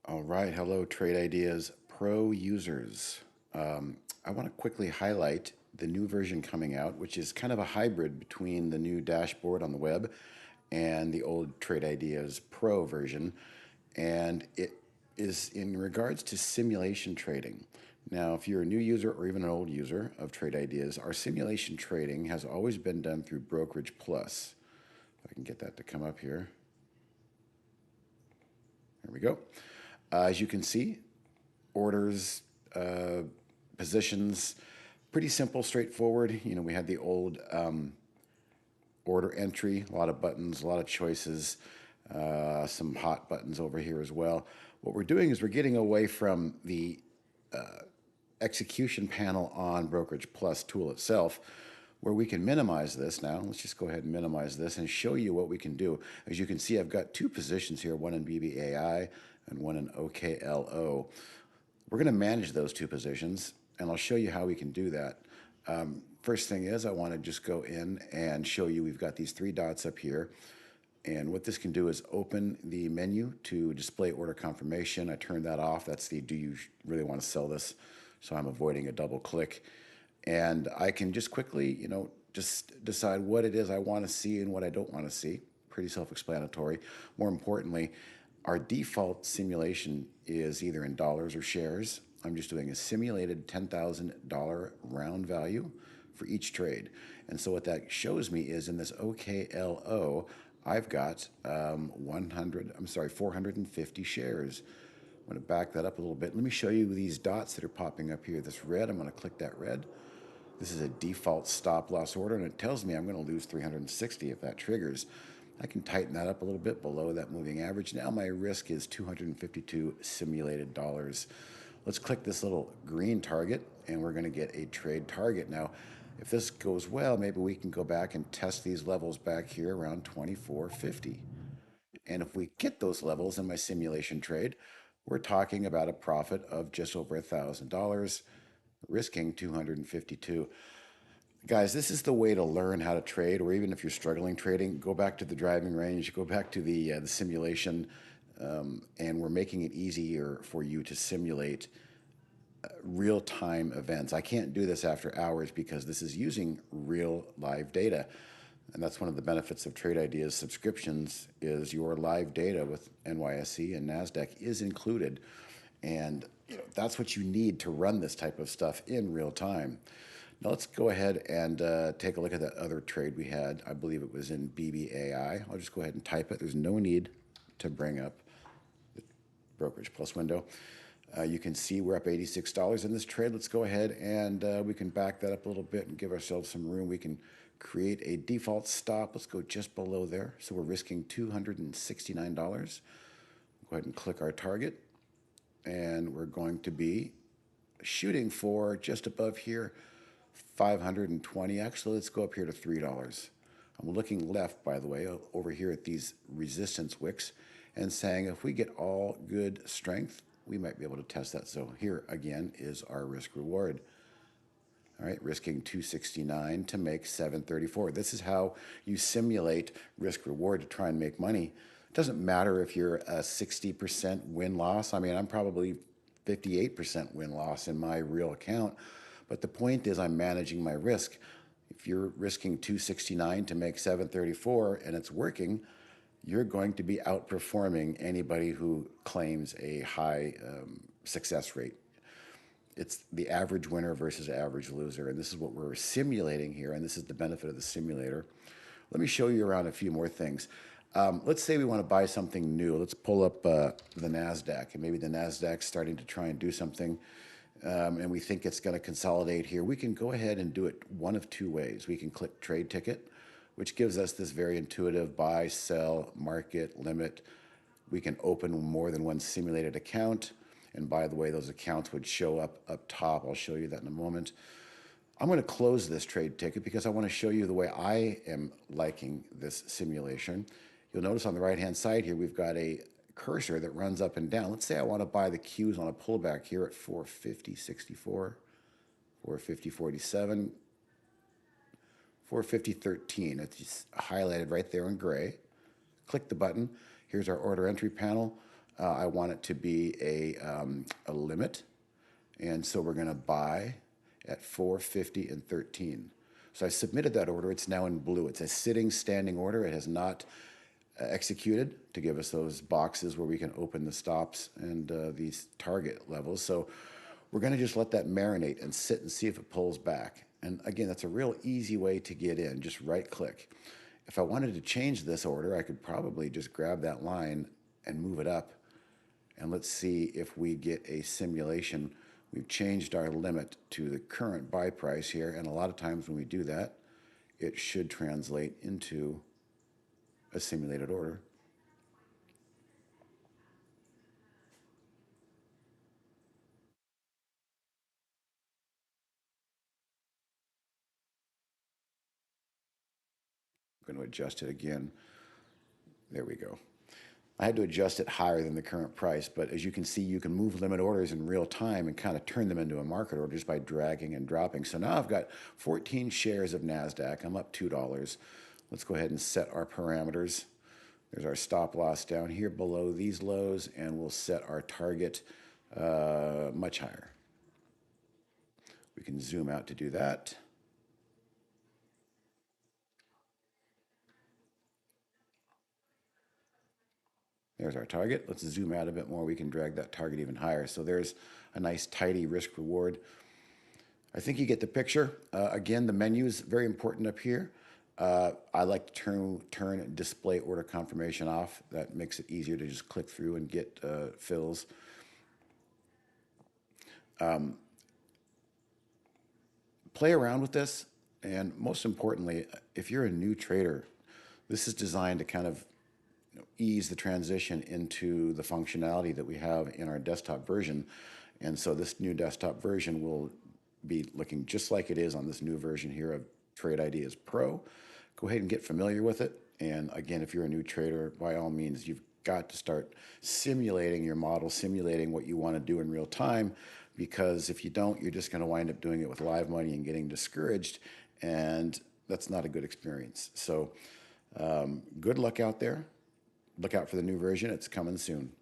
All right, hello, Trade Ideas Pro users. I want to quickly highlight the new version coming out, which is kind of a hybrid between the new dashboard on the web and the old Trade Ideas Pro version. And it is in regards to simulation trading. Now, if you're a new user or even an old user of Trade Ideas, our simulation trading has always been done through Brokerage Plus. If I can get that to come up here. There we go. As you can see, orders, uh, positions, pretty simple, straightforward. You know, we had the old order entry, a lot of buttons, a lot of choices, some hot buttons over here as well. What we're doing is we're getting away from the execution panel on Brokerage Plus tool itself, where we can minimize this now. Let's just go ahead and minimize this and show you what we can do. As you can see, I've got two positions here, one in BBAI and one in OKLO. We're going to manage those two positions, and I'll show you how we can do that. First thing is I want to just go in and show you we've got these three dots up here. And what this can do is open the menu to display order confirmation. I turned that off. That's the do you really want to sell this? So I'm avoiding a double click. And I can just quickly, just decide what it is I want to see and what I don't want to see. Pretty self-explanatory. More importantly, our default simulation is either in dollars or shares. I'm just doing a simulated $10,000 round value for each trade. And so what that shows me is in this OKLO, I've got 450 shares. I'm going to back that up a little bit. Let me show you these dots that are popping up here. This red, I'm going to click that red. This is a default stop loss order, and it tells me I'm going to lose 360 if that triggers. I can tighten that up a little bit below that moving average. Now my risk is 252 simulated dollars. Let's click this little green target, and we're going to get a trade target. Now, if this goes well, maybe we can go back and test these levels back here around 24.50. And if we get those levels in my simulation trade, we're talking about a profit of just over $1,000, risking 252. Guys, this is the way to learn how to trade, or even if you're struggling trading, go back to the driving range, go back to the simulation, and we're making it easier for you to simulate real-time events. I can't do this after hours because this is using real live data. And that's one of the benefits of Trade Ideas subscriptions is your live data with NYSE and NASDAQ is included. And that's what you need to run this type of stuff in real time. Now let's go ahead and take a look at that other trade we had. I believe it was in BBAI. I'll just go ahead and type it. There's no need to bring up the Brokerage Plus window. You can see we're up $86 in this trade. Let's go ahead and we can back that up a little bit and give ourselves some room. We can create a default stop. Let's go just below there. So we're risking $269. Go ahead and click our target. And we're going to be shooting for just above here, 520. Actually, let's go up here to $3. I'm looking left, by the way, over here at these resistance wicks and saying if we get all good strength, we might be able to test that. So here again is our risk reward. All right, risking 269 to make 734. This is how you simulate risk reward to try and make money. It doesn't matter if you're a 60% win loss. I mean, I'm probably 58% win loss in my real account. But the point is I'm managing my risk. If you're risking 269 to make 734 and it's working, you're going to be outperforming anybody who claims a high success rate. It's the average winner versus average loser, and this is what we're simulating here, and this is the benefit of the simulator. Let me show you around a few more things. Let's say we want to buy something new. Let's pull up the NASDAQ, and maybe the NASDAQ's starting to try and do something, and we think it's going to consolidate here. We can go ahead and do it one of two ways. We can click Trade Ticket, which gives us this very intuitive buy, sell, market, limit. We can open more than one simulated account. And by the way, those accounts would show up top. I'll show you that in a moment. I'm going to close this trade ticket because I want to show you the way I am liking this simulation. You'll notice on the right-hand side here, we've got a cursor that runs up and down. Let's say I want to buy the Qs on a pullback here at 450.64, 450.47, 450.13. It's highlighted right there in gray. Click the button. Here's our order entry panel. I want it to be a limit. And so we're going to buy at 450 and 13. So I submitted that order. It's now in blue. It's a sitting standing order. It has not executed to give us those boxes where we can open the stops and these target levels. So we're going to just let that marinate and sit and see if it pulls back. And again, that's a real easy way to get in. Just right click. If I wanted to change this order, I could probably just grab that line and move it up. And let's see if we get a simulation. We've changed our limit to the current buy price here. And a lot of times when we do that, it should translate into a simulated order. I'm going to adjust it again. There we go. I had to adjust it higher than the current price, but as you can see, you can move limit orders in real time and kind of turn them into a market order just by dragging and dropping. So now I've got 14 shares of NASDAQ. I'm up $2. Let's go ahead and set our parameters. There's our stop loss down here below these lows, and we'll set our target much higher. We can zoom out to do that. There's our target. Let's zoom out a bit more. We can drag that target even higher. So there's a nice tidy risk reward. I think you get the picture. Again, the menu is very important up here. I like to turn display order confirmation off. That makes it easier to just click through and get fills. Play around with this, and most importantly, if you're a new trader, this is designed to kind of ease the transition into the functionality that we have in our desktop version. And so this new desktop version will be looking just like it is on this new version here of Trade Ideas Pro. Go ahead and get familiar with it. And again, if you're a new trader, by all means, you've got to start simulating your model, simulating what you want to do in real time, because if you don't, you're just going to wind up doing it with live money and getting discouraged, and that's not a good experience. So good luck out there. Look out for the new version. It's coming soon.